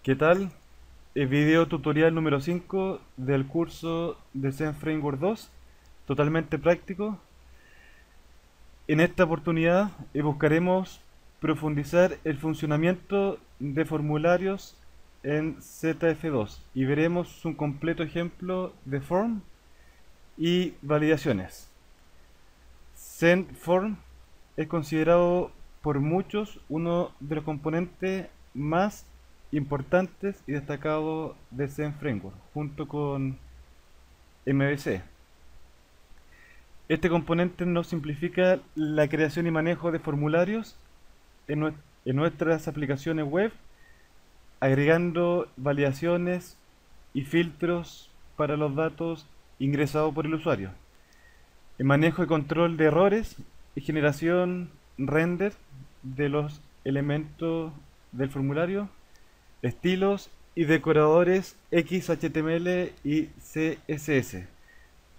¿Qué tal? El video tutorial número 5 del curso de Zen Framework 2, totalmente práctico. En esta oportunidad buscaremos profundizar el funcionamiento de formularios en ZF2 y veremos un completo ejemplo de form y validaciones. Zen Form es considerado por muchos uno de los componentes más importantes y destacados de Zen Framework, junto con MVC. Este componente nos simplifica la creación y manejo de formularios en nuestras aplicaciones web, agregando validaciones y filtros para los datos ingresados por el usuario. El manejo y control de errores y generación render de los elementos del formulario, estilos y decoradores XHTML y CSS,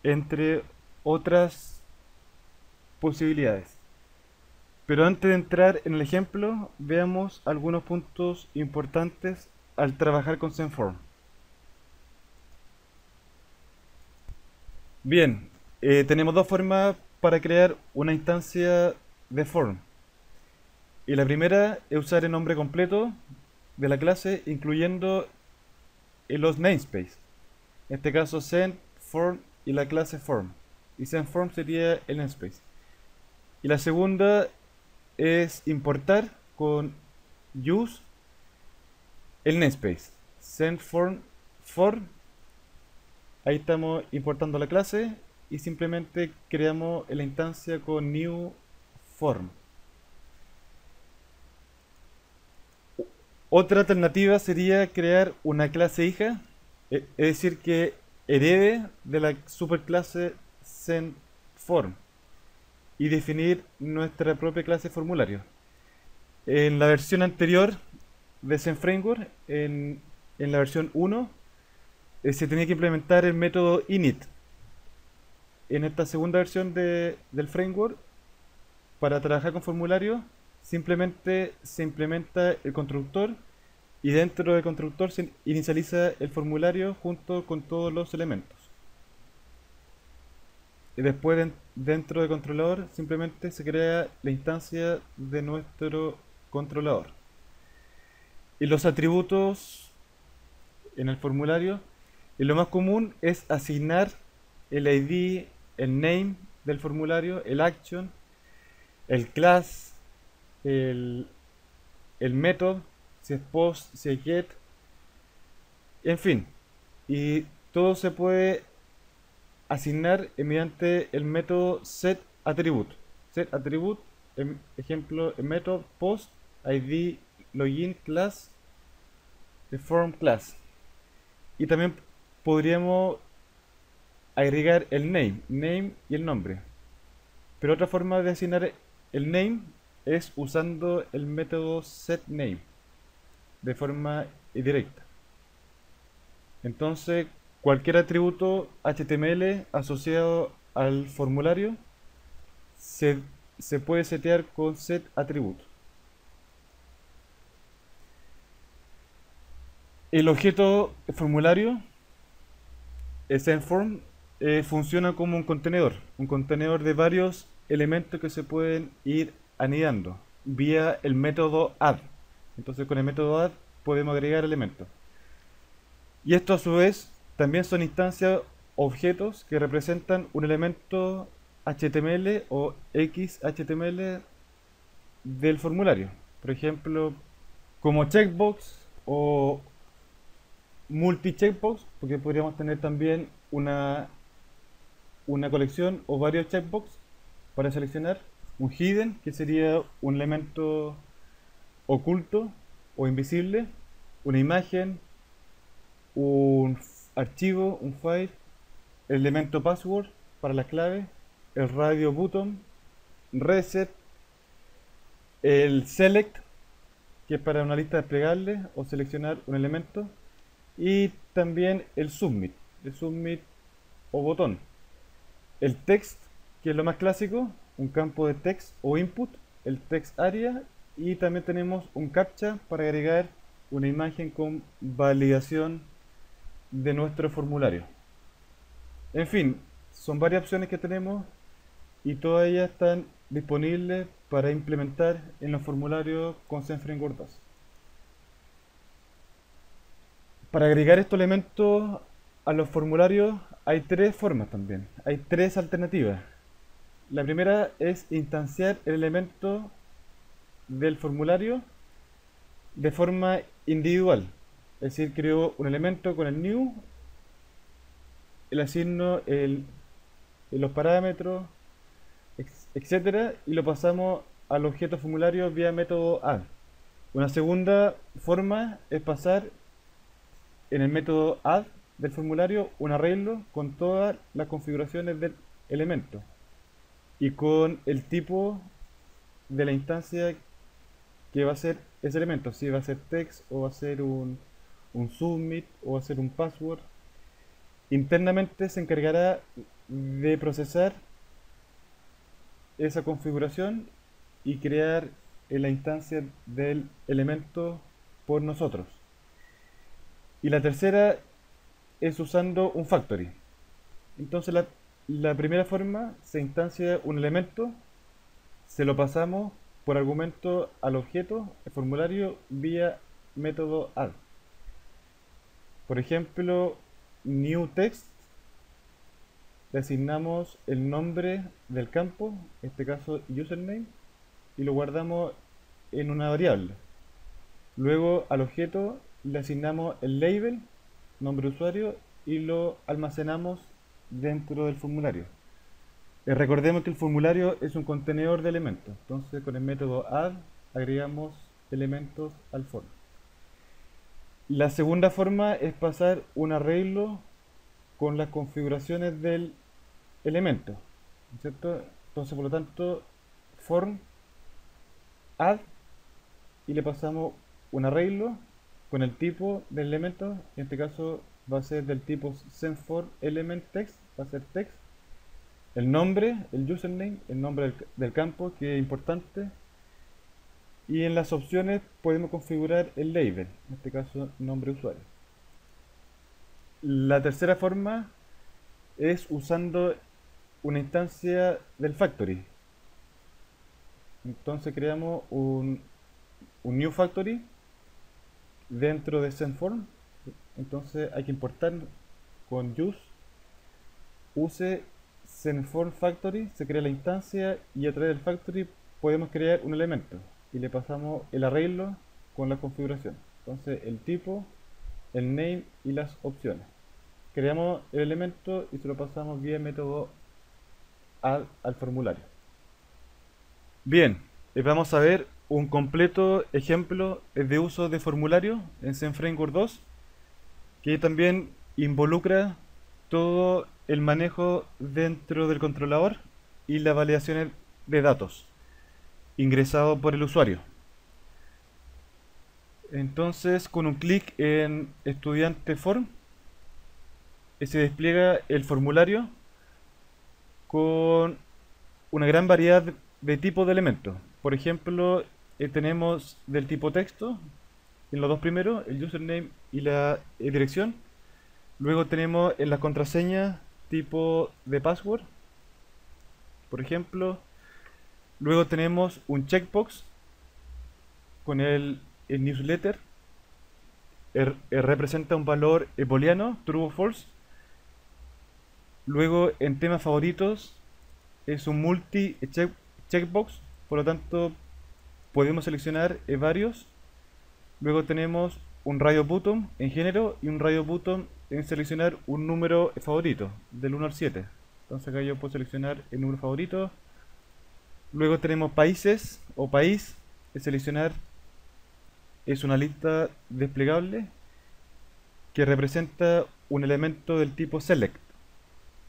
entre otras posibilidades. Pero antes de entrar en el ejemplo, veamos algunos puntos importantes al trabajar con ZenForm. Bien, tenemos dos formas para crear una instancia de form. Y la primera es usar el nombre completo de la clase, incluyendo los namespace. En este caso, ZenForm y la clase form. Y ZenForm sería el namespace. Y la segunda es importar con use el namespace. ZenForm form. Ahí estamos importando la clase y simplemente creamos la instancia con new form. Otra alternativa sería crear una clase hija, es decir, que herede de la superclase ZenForm y definir nuestra propia clase formulario. En la versión anterior de Zen Framework, en la versión 1, se tenía que implementar el método init. En esta segunda versión del framework, para trabajar con formulario, simplemente se implementa el constructor y dentro del constructor se inicializa el formulario junto con todos los elementos. Y después dentro del controlador simplemente se crea la instancia de nuestro controlador. Y los atributos en el formulario, y lo más común es asignar el ID, el name del formulario, el action, el class, el method, si es post, si es get, en fin. Y todo se puede asignar mediante el método setAttribute. SetAttribute, ejemplo, el método post, ID, login, class, the form class. Y también podríamos agregar el name y el nombre. Pero otra forma de asignar el name es usando el método setName de forma directa. Entonces, cualquier atributo HTML asociado al formulario se puede setear con setAttribute. El objeto formulario, ZenForm, funciona como un contenedor de varios elementos que se pueden ir anidando vía el método add. Entonces con el método add podemos agregar elementos. Y esto a su vez también son instancias objetos que representan un elemento HTML o XHTML del formulario. Por ejemplo, como checkbox o multi-checkbox, porque podríamos tener también una colección o varios checkbox para seleccionar. Un hidden, que sería un elemento oculto o invisible. Una imagen, un archivo, un file. El elemento password para la clave. El radio button. Reset. El select, que es para una lista desplegable o seleccionar un elemento. Y también el submit o botón. El text, que es lo más clásico, un campo de text o input, el text area, y también tenemos un captcha para agregar una imagen con validación de nuestro formulario. En fin, son varias opciones que tenemos y todas ellas están disponibles para implementar en los formularios con Zen Framework 2. Para agregar estos elementos a los formularios hay tres formas también, hay tres alternativas. La primera es instanciar el elemento del formulario de forma individual. Es decir, creo un elemento con el new, le asigno los parámetros, etcétera, y lo pasamos al objeto formulario vía método add. Una segunda forma es pasar en el método add del formulario un arreglo con todas las configuraciones del elemento y con el tipo de la instancia que va a ser ese elemento, si va a ser text o va a ser un submit o va a ser un password. Internamente se encargará de procesar esa configuración y crear la instancia del elemento por nosotros. Y la tercera es usando un factory. Entonces la primera forma se instancia un elemento, se lo pasamos por argumento al objeto, el formulario, vía método add. Por ejemplo, new text, le asignamos el nombre del campo, en este caso username, y lo guardamos en una variable. Luego al objeto le asignamos el label, nombre de usuario, y lo almacenamos dentro del formulario. Recordemos que el formulario es un contenedor de elementos, entonces con el método add agregamos elementos al form. La segunda forma es pasar un arreglo con las configuraciones del elemento, ¿cierto? Entonces, por lo tanto, form add y le pasamos un arreglo con el tipo del elemento, en este caso va a ser del tipo sendForm element text, va a ser text, el nombre, el username, el nombre del campo, que es importante, y en las opciones podemos configurar el label, en este caso nombre de usuario. La tercera forma es usando una instancia del factory. Entonces creamos un new factory dentro de sendForm. Entonces hay que importar con use sendForm factory, se crea la instancia y a través del factory podemos crear un elemento y le pasamos el arreglo con la configuración. Entonces el tipo, el name y las opciones. Creamos el elemento y se lo pasamos vía método add al formulario. Bien, vamos a ver un completo ejemplo de uso de formulario en Zen Framework 2 que también involucra todo el manejo dentro del controlador y las validaciones de datos ingresado por el usuario. Entonces, con un clic en estudiante form se despliega el formulario con una gran variedad de tipos de elementos. Por ejemplo, tenemos del tipo texto en los dos primeros, el username y la dirección. Luego tenemos en las contraseñas tipo de password, por ejemplo. Luego tenemos un checkbox con el newsletter. Representa un valor booleano, true o false. Luego en temas favoritos es un multi checkbox, por lo tanto podemos seleccionar varios. Luego tenemos un radio button en género y un radio button en seleccionar un número favorito, del 1 al 7. Entonces acá yo puedo seleccionar el número favorito. Luego tenemos países o país, seleccionar es una lista desplegable que representa un elemento del tipo select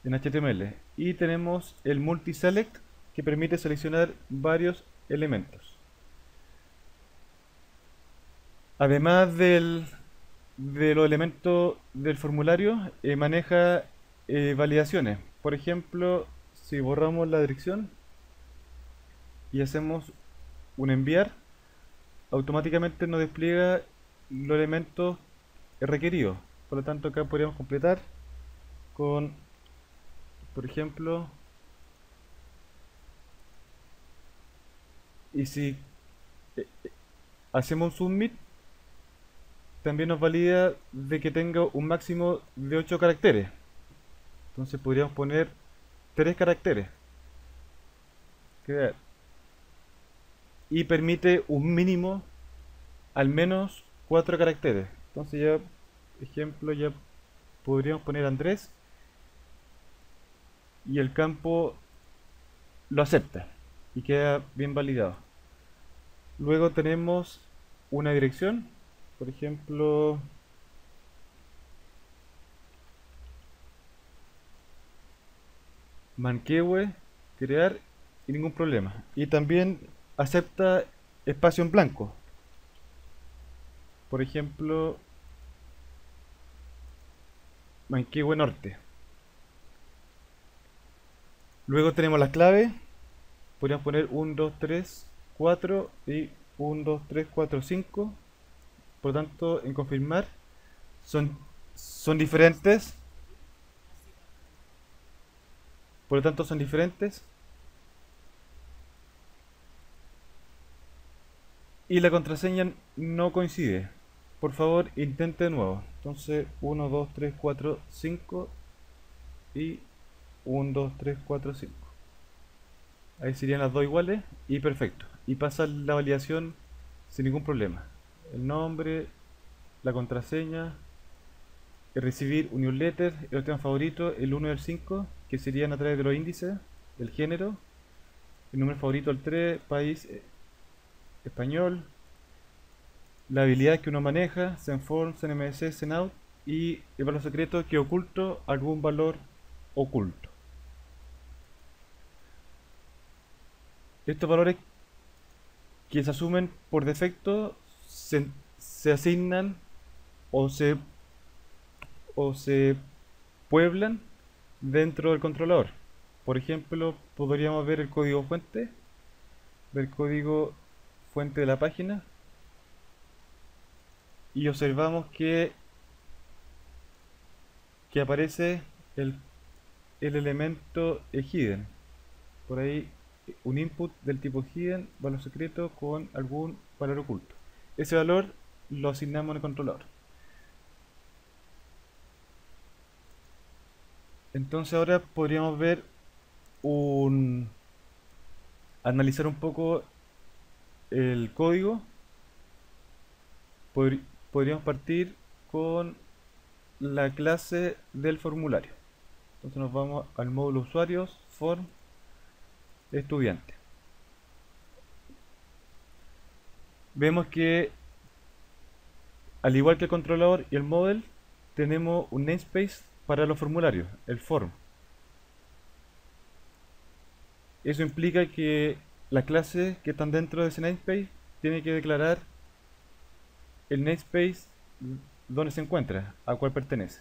en HTML. Y tenemos el multi-select que permite seleccionar varios elementos. Además de los elementos del formulario, maneja validaciones. Por ejemplo, si borramos la dirección y hacemos un enviar, automáticamente nos despliega los elementos requeridos. Por lo tanto, acá podríamos completar con, por ejemplo, y si hacemos un submit, también nos valida de que tenga un máximo de 8 caracteres. Entonces podríamos poner 3 caracteres. Crear. Y permite un mínimo al menos 4 caracteres. Entonces ya, ejemplo, ya podríamos poner Andrés y el campo lo acepta y queda bien validado. Luego tenemos una dirección, por ejemplo, Manquehue, crear y ningún problema. Y también acepta espacio en blanco. Por ejemplo, Manquehue Norte. Luego tenemos las claves. Podríamos poner 1, 2, 3, 4 y 1, 2, 3, 4, 5. Por lo tanto, en confirmar son diferentes. Por lo tanto, son diferentes. Y la contraseña no coincide. Por favor, intente de nuevo. Entonces, 1, 2, 3, 4, 5 y 1, 2, 3, 4, 5. Ahí serían las dos iguales y perfecto. Y pasa la validación sin ningún problema. El nombre, la contraseña, el recibir un newsletter, el tema favorito, el 1 y el 5, que serían a través de los índices, el género, el número favorito el 3, país español, la habilidad que uno maneja, Zenform, CNMS, Zenout y el valor secreto que oculto algún valor oculto. Estos valores que se asumen por defecto se asignan o se pueblan dentro del controlador. Por ejemplo, podríamos ver el código fuente, ver el código fuente de la página y observamos que aparece el elemento hidden. Por ahí un input del tipo hidden, valor secreto con algún valor oculto. Ese valor lo asignamos en el controlador. Entonces ahora podríamos ver analizar un poco el código. Podríamos partir con la clase del formulario. Entonces nos vamos al módulo usuarios, form, estudiante. Vemos que al igual que el controlador y el model, tenemos un namespace para los formularios, el form. Eso implica que las clases que están dentro de ese namespace tienen que declarar el namespace donde se encuentra, a cuál pertenece.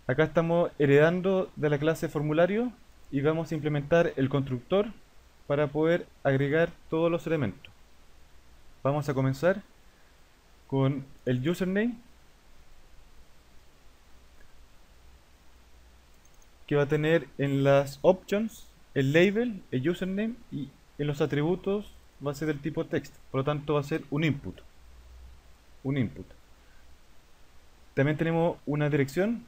Acá estamos heredando de la clase formulario y vamos a implementar el constructor para poder agregar todos los elementos. Vamos a comenzar con el username, que va a tener en las options el label, el username, y en los atributos va a ser del tipo text, por lo tanto va a ser un input. También tenemos una dirección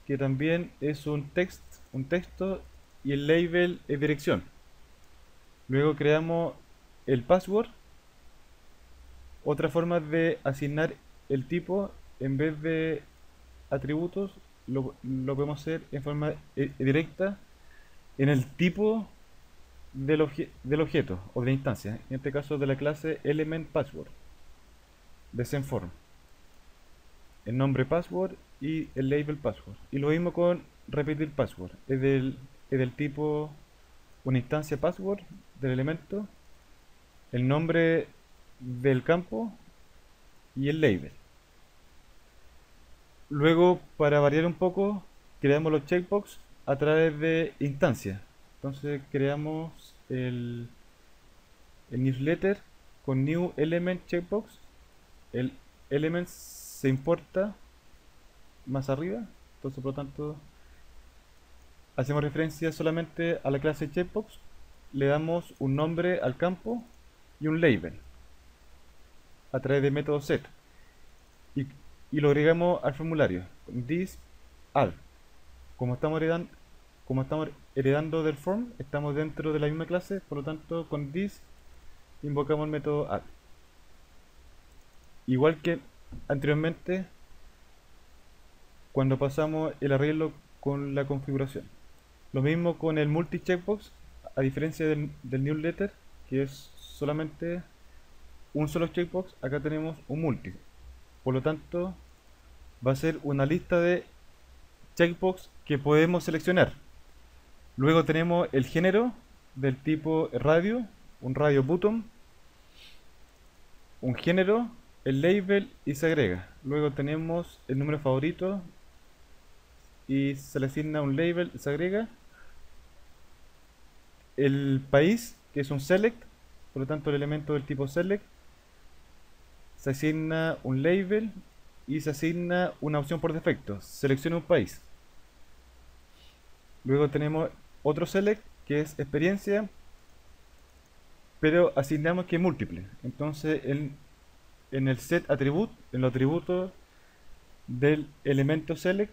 que también es un texto, y el label es dirección. Luego creamos el password. Otra forma de asignar el tipo, en vez de atributos, lo podemos hacer en forma directa en el tipo del objeto o de la instancia, en este caso de la clase element password de Zenform, el nombre password y el label password. Y lo mismo con repetir password, es del tipo una instancia password del elemento, el nombre del campo y el label. Luego, para variar un poco, creamos los checkbox a través de instancias. Entonces creamos el newsletter con new element checkbox el elements se importa más arriba, entonces por lo tanto hacemos referencia solamente a la clase checkbox, le damos un nombre al campo y un label a través del método set y, y lo agregamos al formulario con this add. Como estamos heredando del form, estamos dentro de la misma clase, por lo tanto con this invocamos el método add. Igual que anteriormente cuando pasamos el arreglo con la configuración. Lo mismo con el multi checkbox, a diferencia del newsletter, que es solamente un solo checkbox, acá tenemos un multi. Por lo tanto, va a ser una lista de checkbox que podemos seleccionar. Luego tenemos el género del tipo radio, un radio button, un género, el label y se agrega. Luego tenemos el número favorito y se le asigna un label y se agrega. El país, que es un select, por lo tanto el elemento del tipo select, se asigna un label y se asigna una opción por defecto, selecciona un país. Luego tenemos otro select que es experiencia, pero asignamos que es múltiple. Entonces en el set attribute, en los atributos del elemento select,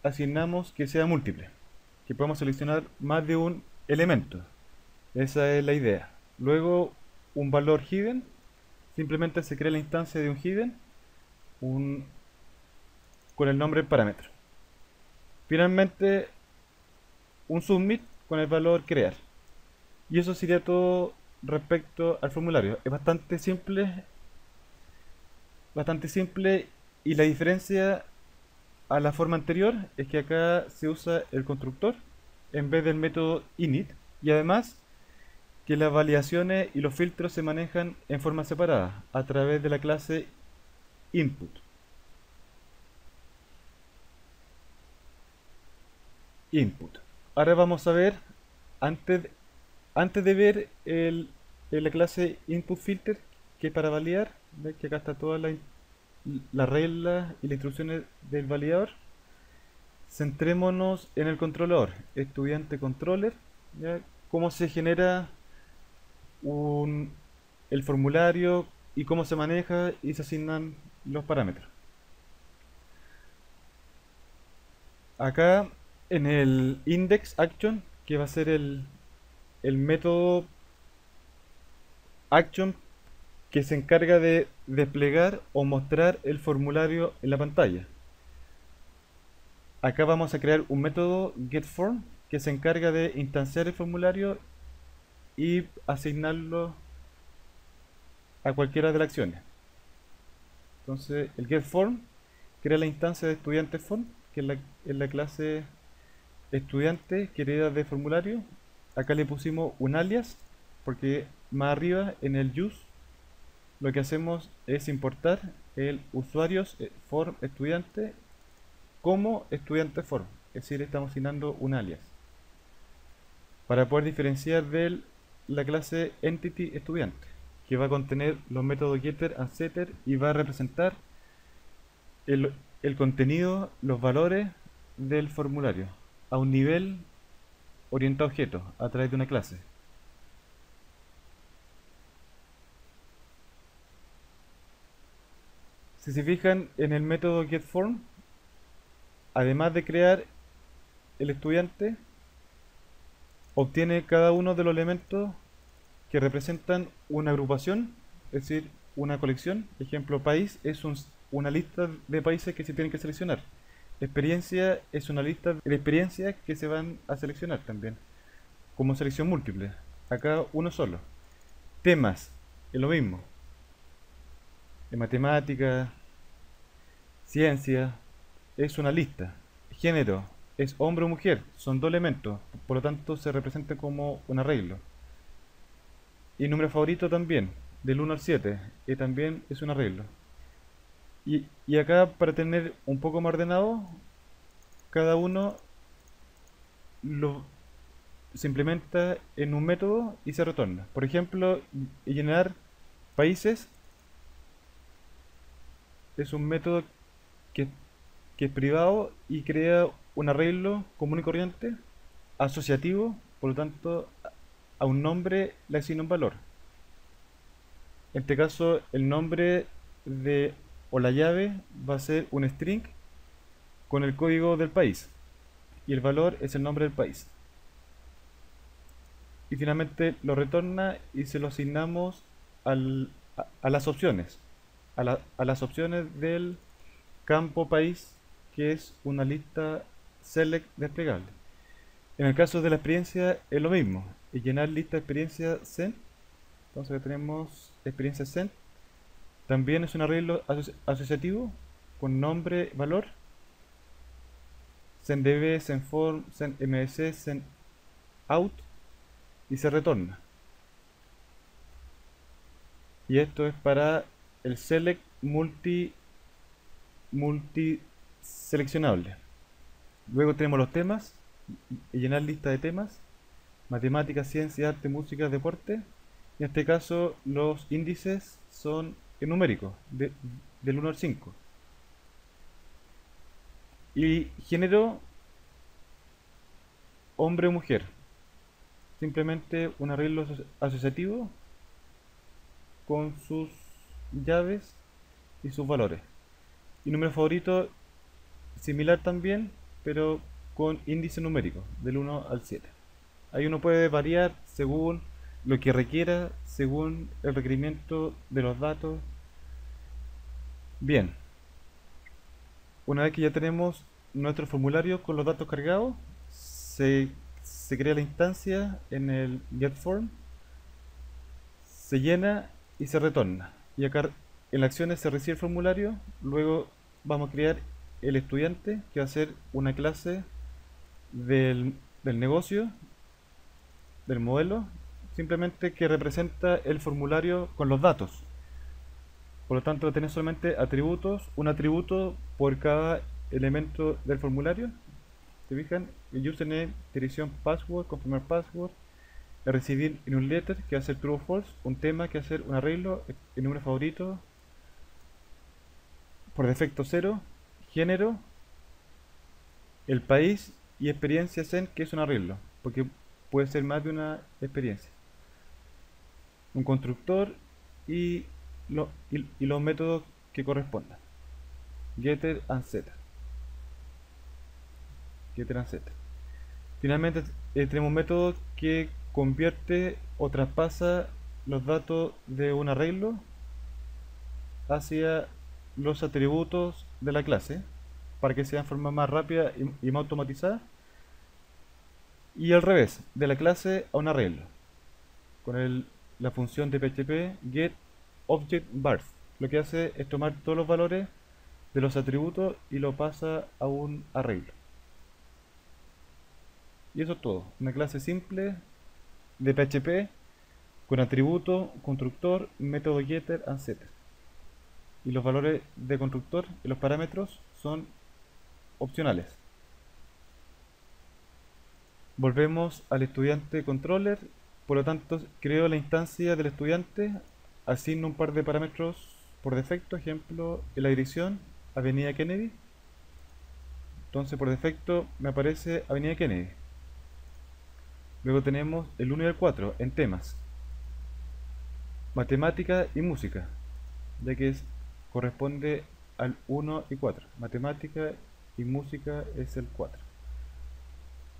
asignamos que sea múltiple, que podamos seleccionar más de un elemento. Esa es la idea. Luego un valor hidden, simplemente se crea la instancia de un hidden con el nombre del parámetro. Finalmente un submit con el valor crear. Y eso sería todo respecto al formulario. Es bastante simple y la diferencia a la forma anterior es que acá se usa el constructor en vez del método init y además que las validaciones y los filtros se manejan en forma separada a través de la clase input. Ahora vamos a ver, antes, antes de ver la clase input filter, que es para validar, ¿ves? Que acá está toda la regla y las instrucciones del validador. Centrémonos en el controlador, estudiante controller, ¿ya? Cómo se genera el formulario y cómo se maneja y se asignan los parámetros. Acá en el index action, que va a ser el método action que se encarga de desplegar o mostrar el formulario en la pantalla. Acá vamos a crear un método getForm que se encarga de instanciar el formulario y asignarlo a cualquiera de las acciones. Entonces el getForm crea la instancia de estudiante form, que es la clase estudiante que hereda de formulario. Acá le pusimos un alias porque más arriba en el use lo que hacemos es importar el usuarios form estudiante como estudiante form, es decir, estamos asignando un alias para poder diferenciar de la clase entity estudiante, que va a contener los métodos getter and setter y va a representar el contenido, los valores del formulario a un nivel orientado a objetos a través de una clase. Si se fijan en el método getForm, además de crear el estudiante, obtiene cada uno de los elementos que representan una agrupación, es decir, una colección. Ejemplo, país es una lista de países que se tienen que seleccionar. Experiencia es una lista de experiencias que se van a seleccionar también, como selección múltiple. Acá uno solo. Temas, es lo mismo. En matemática, ciencia, es una lista. Género, es hombre o mujer, son dos elementos, por lo tanto se representa como un arreglo. Y número favorito también, del 1 al 7, que también es un arreglo. Y acá, para tener un poco más ordenado, cada uno se implementa en un método y se retorna. Por ejemplo, llenar países es un método que, que es privado y crea un arreglo común y corriente, asociativo, por lo tanto, a un nombre le asigna un valor. En este caso, el nombre de o la llave va a ser un string con el código del país y el valor es el nombre del país. Y finalmente lo retorna y se lo asignamos a las opciones, a las opciones del campo país, que es una lista select desplegable. En el caso de la experiencia es lo mismo, es llenar lista de experiencia send. Entonces ya tenemos experiencia send. También es un arreglo asociativo con nombre, valor, senddb, sendform, sendms, sendout y se retorna. Y esto es para el select multi seleccionable. Luego tenemos los temas y llenar lista de temas: matemáticas, ciencia, arte, música, deporte. En este caso los índices son numéricos, del 1 al 5. Y género, hombre o mujer. Simplemente un arreglo asociativo con sus llaves y sus valores. Y número favorito, similar también, pero con índice numérico, del 1 al 7. Ahí uno puede variar según lo que requiera, según el requerimiento de los datos. Bien, una vez que ya tenemos nuestro formulario con los datos cargados, se crea la instancia en el getForm, se llena y se retorna. Y acá en las acciones se recibe el formulario, luego vamos a crear el estudiante, que va a ser una clase del negocio, del modelo, simplemente que representa el formulario con los datos. Por lo tanto, tenés solamente atributos, un atributo por cada elemento del formulario. ¿Se fijan? El username, dirección, password, confirmar password, el recibir en un letter, que va a ser true o false, un tema, que va a ser un arreglo, el número favorito, por defecto 0, género, el país y experiencia send, que es un arreglo, porque puede ser más de una experiencia. Un constructor y los métodos que correspondan. Getter and setter. Getter and setter. Finalmente tenemos un método que convierte o traspasa los datos de un arreglo hacia los atributos de la clase para que sea en forma más rápida y más automatizada, y al revés, de la clase a un arreglo con la función de PHP getObjectVars. Lo que hace es tomar todos los valores de los atributos y lo pasa a un arreglo. Y eso es todo, una clase simple de PHP con atributo, constructor, método getter and setter. Y los valores de constructor y los parámetros son opcionales. Volvemos al estudiante controller, por lo tanto creo la instancia del estudiante, asigno un par de parámetros por defecto, ejemplo, en la dirección, Avenida Kennedy. Entonces por defecto me aparece Avenida Kennedy. Luego tenemos el 1 y el 4 en temas, matemática y música, ya que corresponde al 1 y 4. Matemática y música es el 4.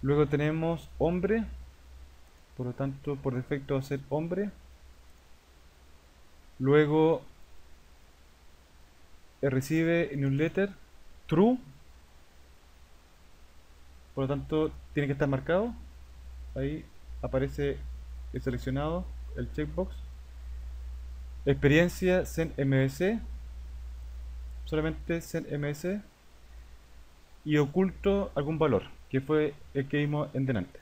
Luego tenemos hombre, por lo tanto por defecto va a ser hombre. Luego recibe newsletter true, por lo tanto tiene que estar marcado. Ahí aparece el seleccionado, el checkbox. Experiencia sendmbc, solamente sendmbc, y oculto algún valor, que fue el que vimos en delante.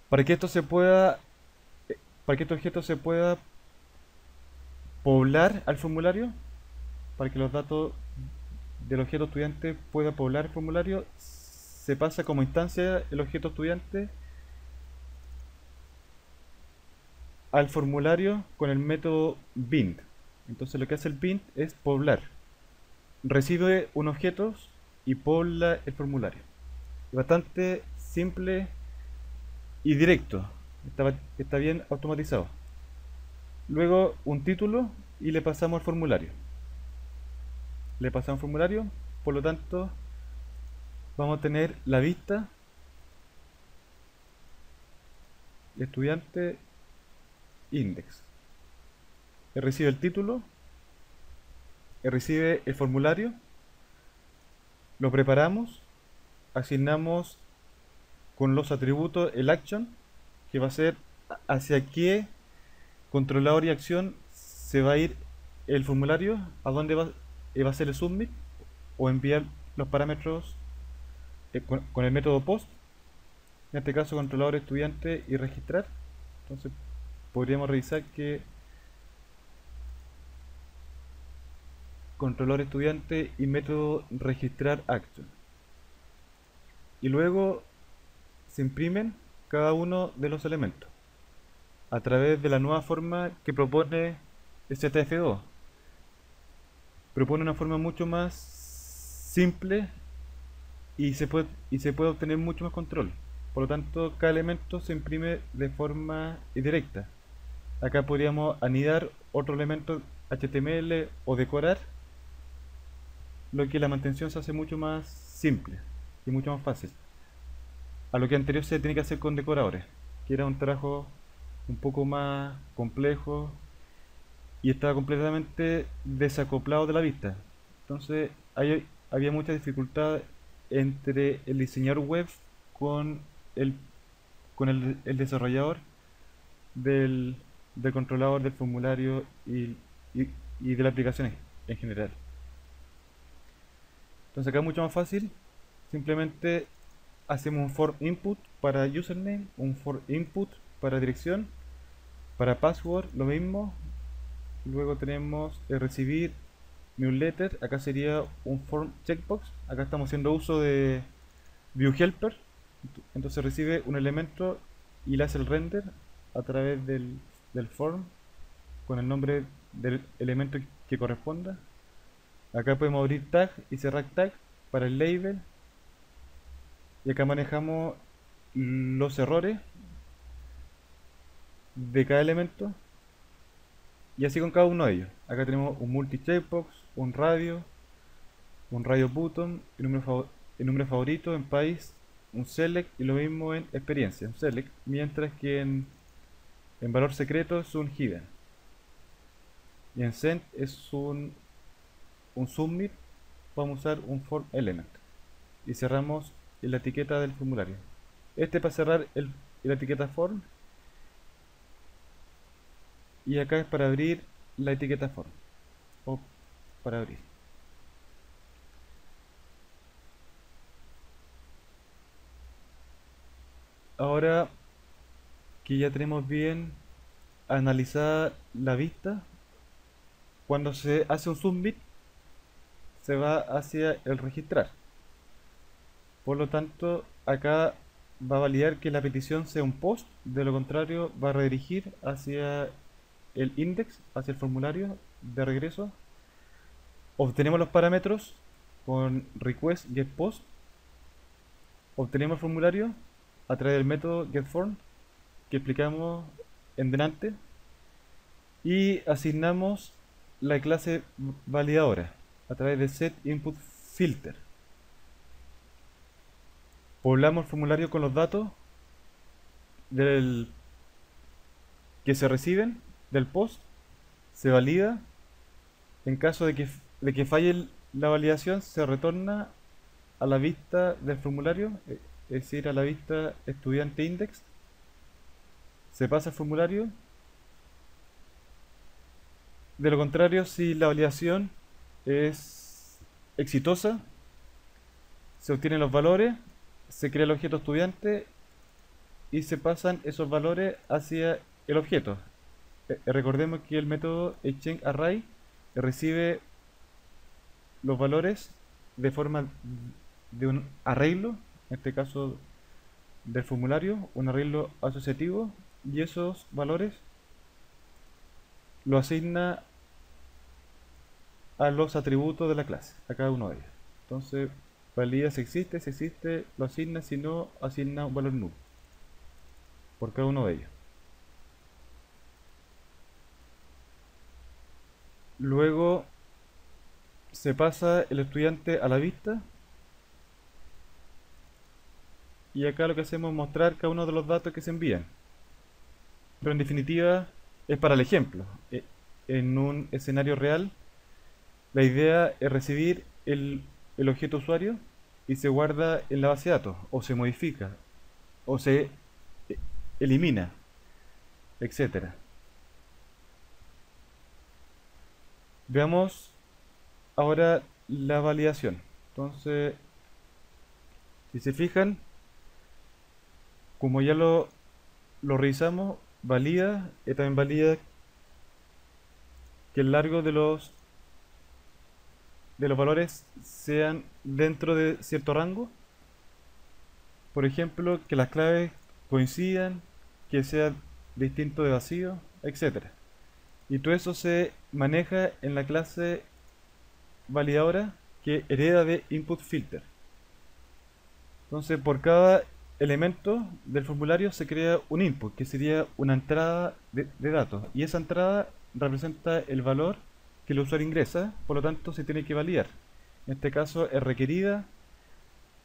Para que esto se pueda, para que este objeto se pueda poblar al formulario, para que los datos del objeto estudiante pueda poblar el formulario, se pasa como instancia el objeto estudiante al formulario con el método bind. Entonces lo que hace el Pint es poblar. Recibe un objeto y pobla el formulario. Bastante simple y directo. Está bien automatizado. Luego un título y le pasamos el formulario. Le pasamos formulario, por lo tanto vamos a tener la vista estudiante index. Recibe el título, recibe el formulario, lo preparamos, asignamos con los atributos el action, que va a ser hacia qué controlador y acción se va a ir el formulario, a dónde va a ser el submit, o enviar los parámetros con el método post, en este caso controlador estudiante y registrar. Entonces podríamos revisar que controlador estudiante y método registrar action, y luego se imprimen cada uno de los elementos a través de la nueva forma que propone ZF2. Propone una forma mucho más simple y se puede obtener mucho más control. Por lo tanto, cada elemento se imprime de forma directa. Acá podríamos anidar otro elemento HTML o decorar, lo que la mantención se hace mucho más simple y mucho más fácil. A lo que anterior se tiene que hacer con decoradores, que era un trabajo un poco más complejo y estaba completamente desacoplado de la vista. Entonces había mucha dificultad entre el diseñador web con el, con el desarrollador del, del controlador del formulario y de la aplicación en general. Entonces acá es mucho más fácil, simplemente hacemos un for input para username, un for input para dirección, para password lo mismo. Luego tenemos recibir newsletter, acá sería un form checkbox. Acá estamos haciendo uso de view helper, entonces recibe un elemento y le hace el render a través del form con el nombre del elemento que corresponda. Acá podemos abrir tag y cerrar tag para el label, y acá manejamos los errores de cada elemento, y así con cada uno de ellos. Acá tenemos un multi checkbox, un radio button, el número favorito en país, un select, y lo mismo en experiencia, un select, mientras que en valor secreto es un hidden, y en send es un submit. Vamos a usar un form element y cerramos la etiqueta del formulario. Este para cerrar la etiqueta form, y acá es para abrir la etiqueta form o para abrir. Ahora que ya tenemos bien analizada la vista, cuando se hace un submit se va hacia el registrar. Por lo tanto, acá va a validar que la petición sea un post, de lo contrario va a redirigir hacia el index, hacia el formulario de regreso. Obtenemos los parámetros con request getPost. Obtenemos el formulario a través del método getForm que explicamos en delante, y asignamos la clase validadora a través de setInputFilter. Poblamos el formulario con los datos del que se reciben del post, se valida. En caso de que falle la validación, se retorna a la vista del formulario, es decir, a la vista estudiante index. Se pasa el formulario. De lo contrario, si la validación es exitosa, se obtienen los valores, se crea el objeto estudiante y se pasan esos valores hacia el objeto. Recordemos que el método exchangeArray recibe los valores de forma de un arreglo, en este caso del formulario, un arreglo asociativo, y esos valores lo asigna a los atributos de la clase, a cada uno de ellos. Entonces, valida si existe, lo asigna, si no, asigna un valor null por cada uno de ellos. Luego se pasa el estudiante a la vista y acá lo que hacemos es mostrar cada uno de los datos que se envían. Pero en definitiva es para el ejemplo. En un escenario real, la idea es recibir el objeto usuario y se guarda en la base de datos, o se modifica, o se elimina, etcétera. Veamos ahora la validación. Entonces, si se fijan, como ya lo revisamos, valida y también valida que el largo de los valores sean dentro de cierto rango. Por ejemplo, que las claves coincidan, que sea distinto de vacío, etcétera. Y todo eso se maneja en la clase validadora que hereda de input filter. Entonces, por cada elemento del formulario se crea un input, que sería una entrada de datos. Y esa entrada representa el valor que el usuario ingresa, por lo tanto se tiene que validar. En este caso es requerida.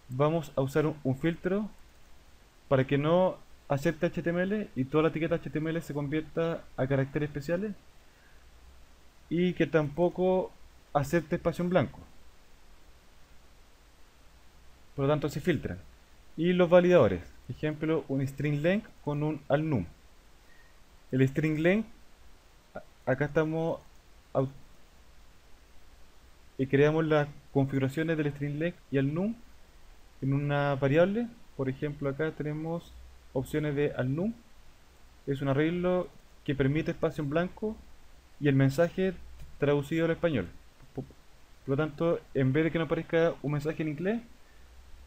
Vamos a usar un filtro para que no acepte HTML y toda la etiqueta HTML se convierta a caracteres especiales, y que tampoco acepte espacio en blanco. Por lo tanto se filtran. Y los validadores, ejemplo, un string length con un alnum. El string length, acá estamos y creamos las configuraciones del string length y alnum en una variable. Por ejemplo, acá tenemos opciones de alnum, es un arreglo que permite espacio en blanco y el mensaje traducido al español. Por lo tanto, en vez de que no aparezca un mensaje en inglés,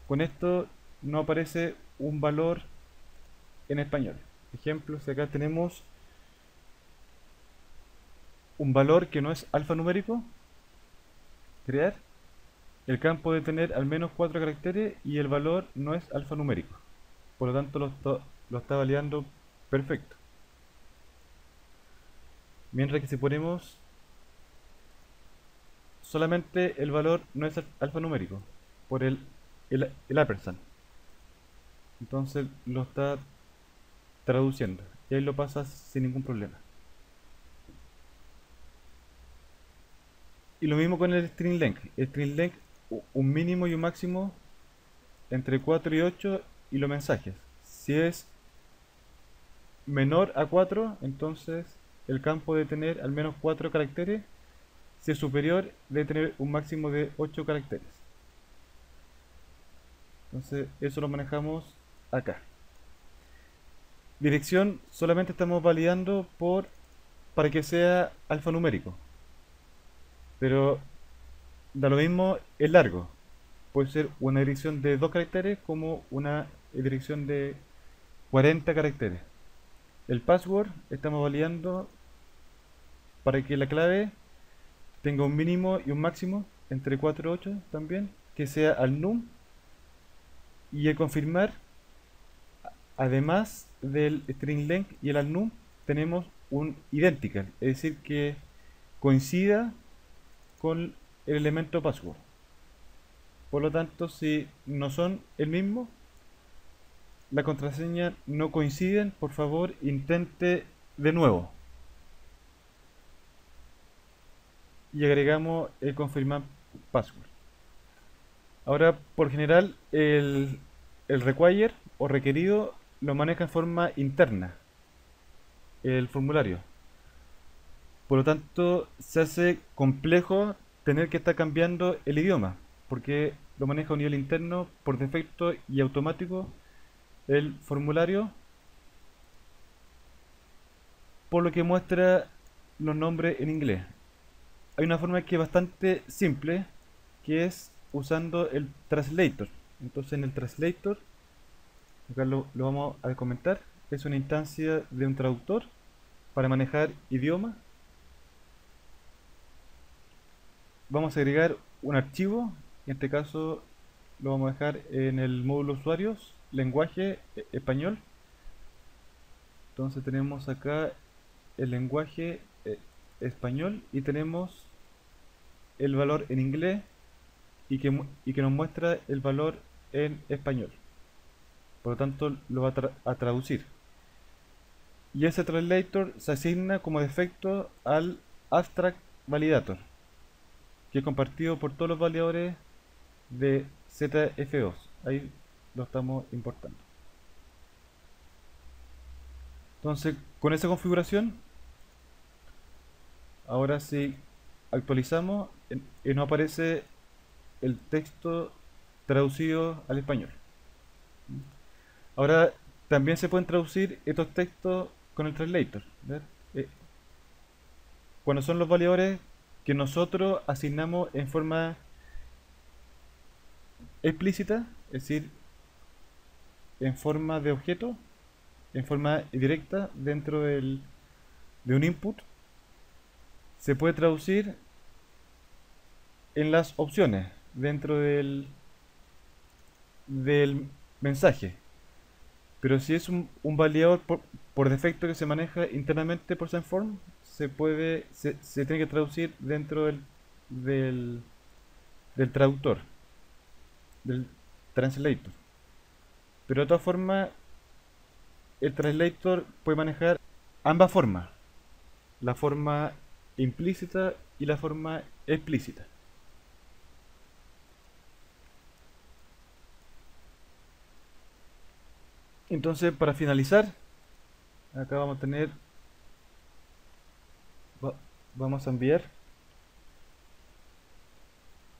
con esto no aparece un valor en español. Ejemplo, si acá tenemos un valor que no es alfanumérico, crear, el campo debe tener al menos 4 caracteres y el valor no es alfanumérico. Por lo tanto, lo está validando perfecto. Mientras que si ponemos solamente el valor no es alfanumérico, por el ampersand, entonces lo está traduciendo y ahí lo pasa sin ningún problema. Y lo mismo con el string length. El string length, un mínimo y un máximo entre 4 y 8, y los mensajes. Si es menor a 4, entonces el campo debe tener al menos 4 caracteres. Si es superior, debe tener un máximo de 8 caracteres. Entonces eso lo manejamos acá. Dirección solamente estamos validando para que sea alfanumérico, pero da lo mismo el largo. Puede ser una dirección de 2 caracteres como una dirección de 40 caracteres. El password estamos validando para que la clave tenga un mínimo y un máximo entre 4 y 8 también, que sea al num. Y el confirmar, además del string length y el alnum, tenemos un identical, es decir, que coincida con el elemento password. Por lo tanto, si no son el mismo, la contraseña no coinciden, por favor intente de nuevo. Y agregamos el confirmar password. Ahora, por general, el require o requerido lo maneja en forma interna el formulario. Por lo tanto, se hace complejo tener que estar cambiando el idioma, porque lo maneja a un nivel interno por defecto y automático el formulario, por lo que muestra los nombres en inglés. Hay una forma que es bastante simple, que es usando el translator. Entonces en el translator, acá lo vamos a comentar, es una instancia de un traductor para manejar idioma. vamos a agregar un archivo. En este caso lo vamos a dejar en el módulo usuarios, lenguaje español. Entonces tenemos acá el lenguaje español y tenemos el valor en inglés y que nos muestra el valor en español. Por lo tanto lo va a traducir. Y ese translator se asigna como defecto al abstract validator, que es compartido por todos los validadores de ZF2. Ahí lo estamos importando. Entonces, con esa configuración, ahora si actualizamos, y nos aparece el texto traducido al español. Ahora, también se pueden traducir estos textos con el translator. ¿Ver? Cuando son los validadores que nosotros asignamos en forma explícita, es decir, en forma de objeto, en forma directa dentro de un input, se puede traducir en las opciones dentro del mensaje. Pero si es un validador por defecto que se maneja internamente por SendForm, se tiene que traducir dentro del, del traductor, del translator. Pero de todas formas, el translator puede manejar ambas formas, la forma implícita y la forma explícita. Entonces, para finalizar, acá vamos a tener, vamos a enviar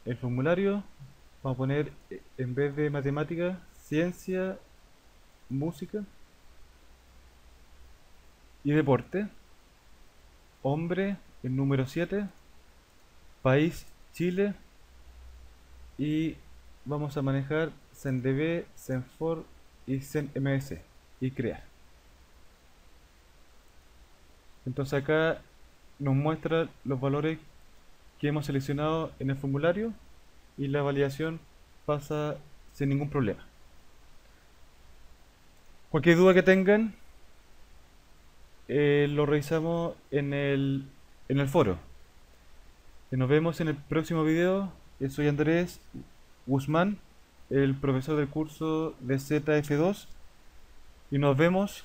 el formulario, vamos a poner en vez de matemática, ciencia, música y deporte, hombre, el número 7, país, Chile, y vamos a manejar SendDB, SendForm y SendMS y crear. Entonces acá nos muestra los valores que hemos seleccionado en el formulario y la validación pasa sin ningún problema. Cualquier duda que tengan, lo revisamos en el foro. Nos vemos en el próximo video. Soy Andrés Guzmán, el profesor del curso de ZF2, y nos vemos